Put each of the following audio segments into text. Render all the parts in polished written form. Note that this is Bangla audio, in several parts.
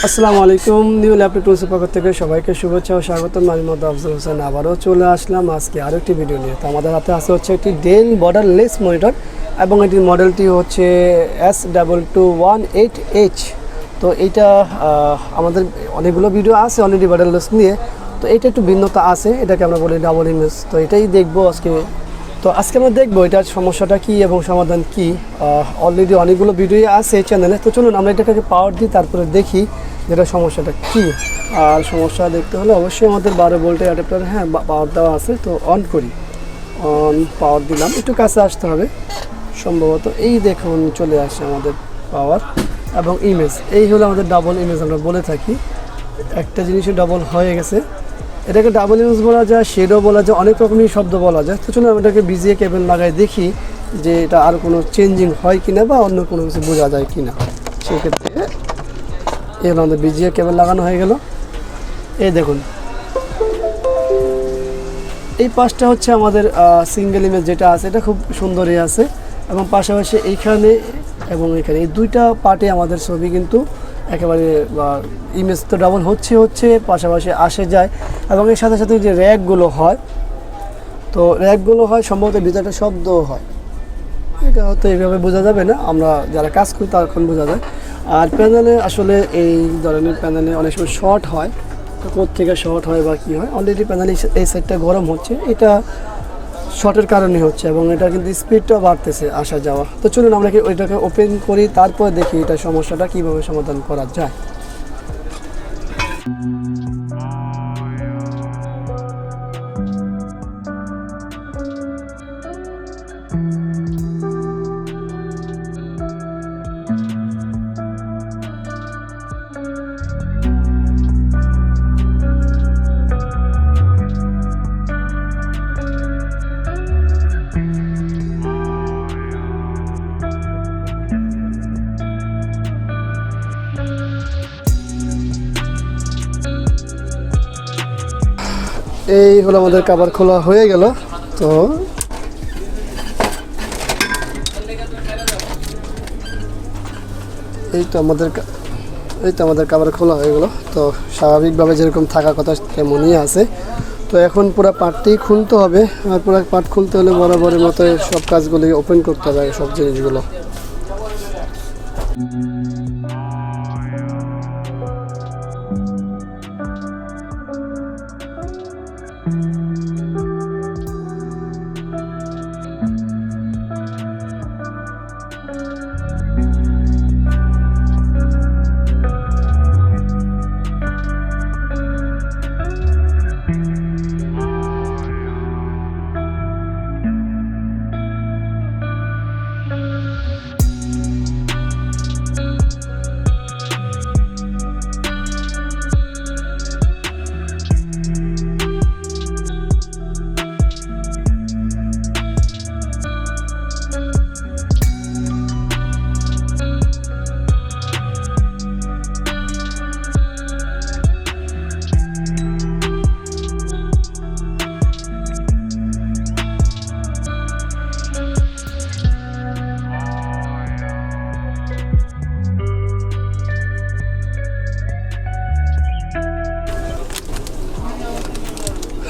আসসালামু আলাইকুম। নিউ ল্যাপটপ টুলসের পক্ষ থেকে সবাইকে শুভেচ্ছা ও স্বাগতম। আমি মোহাম্মদ আফজল হোসেন আবারও চলে আসলাম আজকে আরেকটি ভিডিও নিয়ে। তো আমাদের হাতে আছে হচ্ছে একটি ডেল বর্ডারলেস মনিটর এবং এটির মডেলটি হচ্ছে S2218H। তো এইটা আমাদের অনেকগুলো ভিডিও আছে অলরেডি বর্ডারলেস নিয়ে, তো এটা একটু ভিন্নতা আছে, এটাকে আমরা বলি ডাবল ইমেজ। তো এটাই দেখবো আজকে। তো আজকে আমরা দেখবো এটার সমস্যাটা কী এবং সমাধান কী। অলরেডি অনেকগুলো ভিডিও আছে এই চ্যানেলে। তো চলুন আমরা এটাকে পাওয়ার দিই, তারপরে দেখি যেটা সমস্যাটা কী। আর সমস্যা দেখতে হলে অবশ্যই আমাদের 12 ভোল্টের অ্যাডাপ্টার, হ্যাঁ পাওয়ার দেওয়া আছে। তো অন করি, অন পাওয়ার দিলাম, একটু কাছে আসতে হবে সম্ভবত। এই দেখুন চলে আসে আমাদের পাওয়ার এবং ইমেজ। এই হলো আমাদের ডাবল ইমেজ আমরা বলে থাকি। একটা জিনিসে ডাবল হয়ে গেছে, এটাকে ডাবল ইমেজ বলা যায়, শেডও বলা যায়, অনেক রকমই শব্দ বলা যায়। তো চলুন আমি এটাকে বিজিএ কেবল লাগাই দেখি যে এটা আর কোনো চেঞ্জিং হয় কিনা বা অন্য কোনো কিছু বোঝা যায় কিনা। সেক্ষেত্রে এই হলো আমাদের বিজিএ কেবল লাগানো হয়ে গেল। এই দেখুন এই পাশটা হচ্ছে আমাদের সিঙ্গেল ইমেজ যেটা আছে, এটা খুব সুন্দরই আছে এবং পাশাপাশি এইখানে এবং এখানে এই দুইটা পার্টে আমাদের ছবি কিন্তু একেবারে ইমেজ তো ডাবল হচ্ছে পাশাপাশি আসে যায়। এবং এর সাথে সাথে যে র্যাকগুলো হয়, তো র্যাকগুলো হয় সম্ভবত ভিতরটা শব্দও হয়। এটা হয়তো এইভাবে বোঝা যাবে না, আমরা যারা কাজ করি তখন বোঝা যায়। আর প্যানেলে আসলে এই ধরনের প্যানেলে অনেক সময় শর্ট হয়, তো কোত্থেকে শর্ট হয় বা কী হয়। অলরেডি প্যানেলে এই সাইডটা গরম হচ্ছে, এটা শর্টের কারণে হচ্ছে এবং এটা কিন্তু স্পিডটাও বাড়তেছে আসা যাওয়া। তো চলুন আমরা কি ওইটাকে ওপেন করি, তারপর দেখি এটা সমস্যাটা কীভাবে সমাধান করা যায়। এই হলো আমাদের কভার খোলা হয়ে গেল। তো এই তো আমাদের কভার খোলা হয়ে গেল। তো স্বাভাবিকভাবে যেরকম থাকার কথা তেমনই আছে। তো এখন পুরো পার্টটি খুলতে হবে, আর পুরো পার্ট খুলতে হলে বরাবরের মতো সব কাজগুলি ওপেন করতে হবে, সব জিনিসগুলো।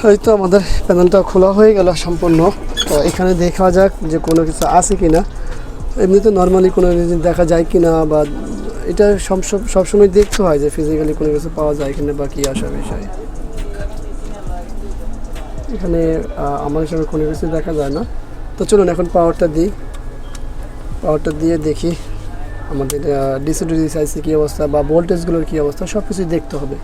হয়তো আমাদের প্যানেলটা খোলা হয়ে গেল সম্পূর্ণ। তো এখানে দেখা যাক যে কোনো কিছু আছে কি না। এমনিতে নর্মালি কোনো জিনিস দেখা যায় কি না, বা এটা সবসময় দেখতে হয় যে ফিজিক্যালি কোনো কিছু পাওয়া যায় কিনা বা কী আসা বিষয়। এখানে আমার হিসাবে কোনো কিছু দেখা যায় না। তো চলুন এখন পাওয়ারটা দিয়ে দেখি আমাদের ডিসি টু ডিসি আইসি কী অবস্থা বা ভোল্টেজগুলোর কী অবস্থা, সব কিছুই দেখতে হবে।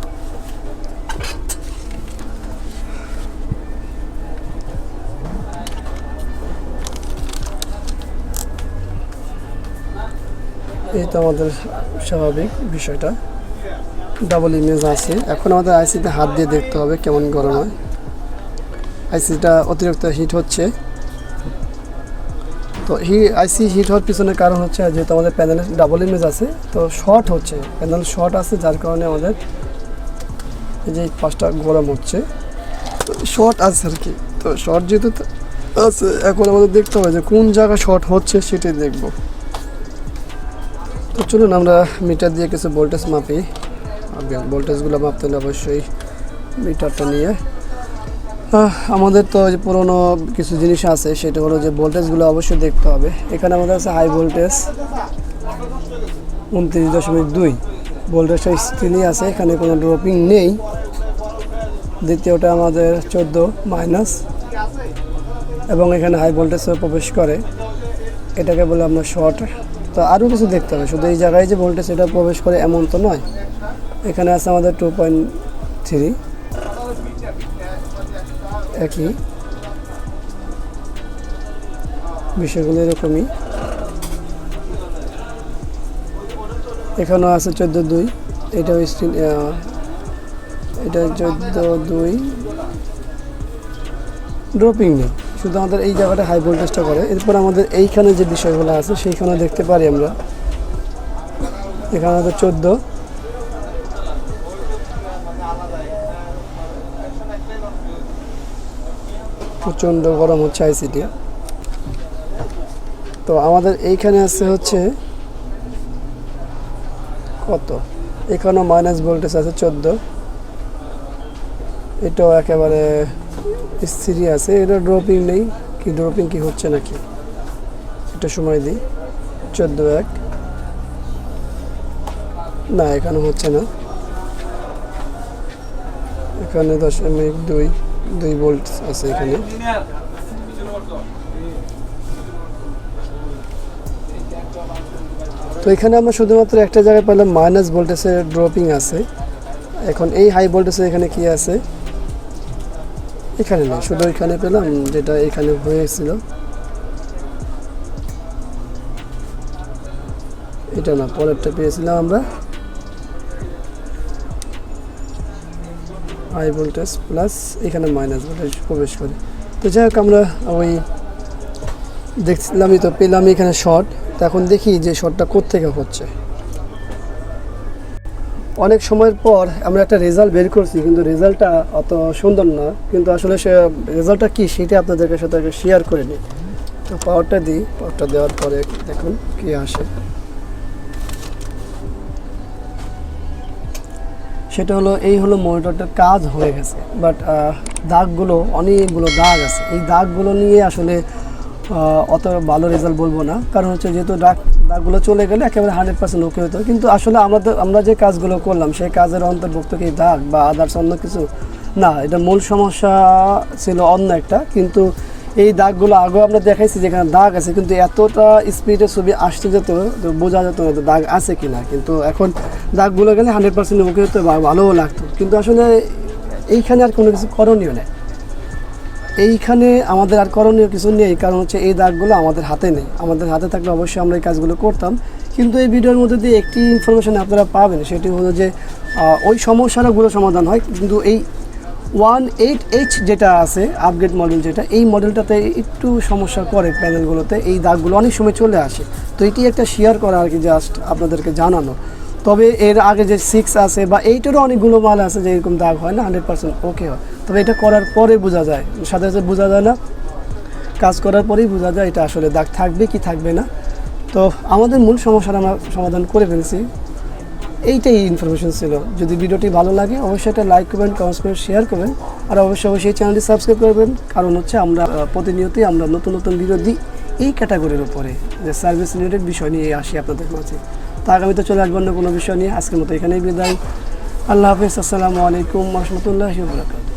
এই তো আমাদের স্বাভাবিক বিষয়টা, ডাবল ইমেজ আছে। এখন আমাদের আইসিতে হাত দিয়ে দেখতে হবে কেমন গরম হয়। আইসিটা অতিরিক্ত হিট হচ্ছে। তো আইসি হিট হওয়ার পিছনের কারণ হচ্ছে যেহেতু আমাদের প্যানেলে ডাবল ইমেজ আছে, তো শর্ট হচ্ছে, প্যানেল শর্ট আছে, যার কারণে আমাদের এই যে পাঁচটা গরম হচ্ছে, শর্ট আছে আর কি। তো শর্ট যেহেতু আছে, এখন আমাদের দেখতে হবে যে কোন জায়গায় শর্ট হচ্ছে সেটাই দেখব। তো চলুন আমরা মিটার দিয়ে কিছু ভোল্টেজ মাপি। ভোল্টেজগুলো মাপতে হলে অবশ্যই মিটারটা নিয়ে আমাদের তো যে পুরোনো কিছু জিনিস আছে সেটা হলো যে ভোল্টেজগুলো অবশ্যই দেখতে হবে। এখানে আমাদের আছে হাই ভোল্টেজ 29.2 ভোল্টেজটা স্টিলই আছে, এখানে কোনো ড্রপিং নেই। দ্বিতীয়টা আমাদের 14 মাইনাস এবং এখানে হাই ভোল্টেজে প্রবেশ করে, এটাকে বলে আমরা শর্ট। তো আরও কিছু দেখতে হবে, শুধু এই জায়গায় যে ভোল্টেজ এটা প্রবেশ করে এমন তো নয়। এখানে আছে আমাদের 2.3 একই বিষয়গুলো এরকমই। এখানেও আছে 14.2, এটাও স্টিল, এটা 14.2 ড্রপিং নেই, শুধু আমাদের এই জায়গাটা হাই ভোল্টেজটা করে। এরপর আমাদের এইখানে যে বিষয়গুলো আছে সেইখানে দেখতে পারি আমরা, এখানে আমাদের 14 প্রচণ্ড গরম হচ্ছে আইসিটি। তো আমাদের এইখানে আছে হচ্ছে কত, এখানেও মাইনাস ভোল্টেজ আছে 14, এটাও একেবারে স্থির আছে, এটা ড্রপিং নেই। কি ড্রপিং কি হচ্ছে নাকি, এটা সময় দিই। 14.1 না, এখানে হচ্ছে না, এখানে 0.2 ভোল্ট আছে এখানে। তো এখানে আমরা শুধুমাত্র একটা জায়গায় পেলাম মাইনাস ভোল্টেজের ড্রপিং আছে। এখন এই হাই ভোল্টেজে এখানে কি আছে, এখানে না, শুধু এখানে পেলাম যেটা এখানে হয়েছিল, এটা না, পরেরটা পেয়েছিলাম আমরা হাই ভোল্টেজ প্লাস এখানে মাইনাস ভোল্টেজ প্রবেশ করে। তো যাই হোক, আমরা ওই দেখছিলামই তো, পেলাম এখানে শর্ট। তো এখন দেখি যে শর্টটা কোত্থেকে হচ্ছে। অনেক সময়ের পর আমরা একটা রেজাল্ট বের করছি, কিন্তু রেজাল্টটা অত সুন্দর না, কিন্তু আসলে সে রেজাল্টটা কী সেটা আপনাদের সাথে শেয়ার করে নিই। তো পাওয়ারটা দিই, পাওয়ারটা দেওয়ার পরে দেখুন কী আসে। সেটা হলো, এই হলো মনিটরটার কাজ হয়ে গেছে, বাট দাগগুলো, অনেকগুলো দাগ আছে। এই দাগগুলো নিয়ে আসলে অত ভালো রেজাল্ট বলবো না, কারণ হচ্ছে যেহেতু দাগগুলো চলে গেলে একেবারে 100% ওকে হতো। কিন্তু আসলে আমরা যে কাজগুলো করলাম সেই কাজের অন্তর্ভুক্ত কি দাগ বা আদার্স অন্য কিছু না, এটা মূল সমস্যা ছিল অন্য একটা। কিন্তু এই দাগগুলো আগেও আমরা দেখাইছি যেখানে দাগ আছে, কিন্তু এতটা স্পিডে ছবি আসতে যেত বোঝা যেত না দাগ আছে কিনা। কিন্তু এখন দাগগুলো গেলে 100% ওকে হতো বা ভালোও লাগতো। কিন্তু আসলে এইখানে আর কোনো কিছু করণীয় নেই, এইখানে আমাদের আর করণীয় কিছু নেই, কারণ হচ্ছে এই দাগগুলো আমাদের হাতে নেই। আমাদের হাতে থাকলে অবশ্যই আমরা এই কাজগুলো করতাম। কিন্তু এই ভিডিওর মধ্যে দিয়ে একটি ইনফরমেশন আপনারা পাবেন, সেটি হলো যে ওই সমস্যাগুলো সমাধান হয়, কিন্তু এই 18H যেটা আছে আপগ্রেড মডেল, যেটা এই মডেলটাতে একটু সমস্যা করে প্যানেলগুলোতে, এই দাগগুলো অনেক সময় চলে আসে। তো এটি একটা শেয়ার করা আর কি, জাস্ট আপনাদেরকে জানানো। তবে এর আগে যে 6 আছে বা 8-এরও অনেকগুলো মাল আছে যে এরকম দাগ হয় না, 100% ওকে হয়। তবে এটা করার পরে বোঝা যায়, সাথে সাথে বোঝা যায় না, কাজ করার পরেই বোঝা যায় এটা আসলে দাগ থাকবে কি থাকবে না। তো আমাদের মূল সমস্যাটা আমরা সমাধান করে ফেলছি, এইটাই ইনফরমেশন ছিল। যদি ভিডিওটি ভালো লাগে অবশ্যই এটা লাইক করবেন, কমেন্টস করে শেয়ার করবেন, আর অবশ্যই চ্যানেলটি সাবস্ক্রাইব করবেন, কারণ হচ্ছে আমরা প্রতিনিয়তই আমরা নতুন নতুন ভিডিও দিই এই ক্যাটাগরির উপরে, যে সার্ভিস রিলেটেড বিষয় নিয়ে আসি আপনাদের মাঝে। তো আগামীতে চলে আসবো অন্য কোনো বিষয় নিয়ে। আজকের মতো এখানেই বিদায়, আল্লাহ হাফিজ, আসসালামু আলাইকুম ওয়া রাহমাতুল্লাহি ওয়া বারাকাতুহু।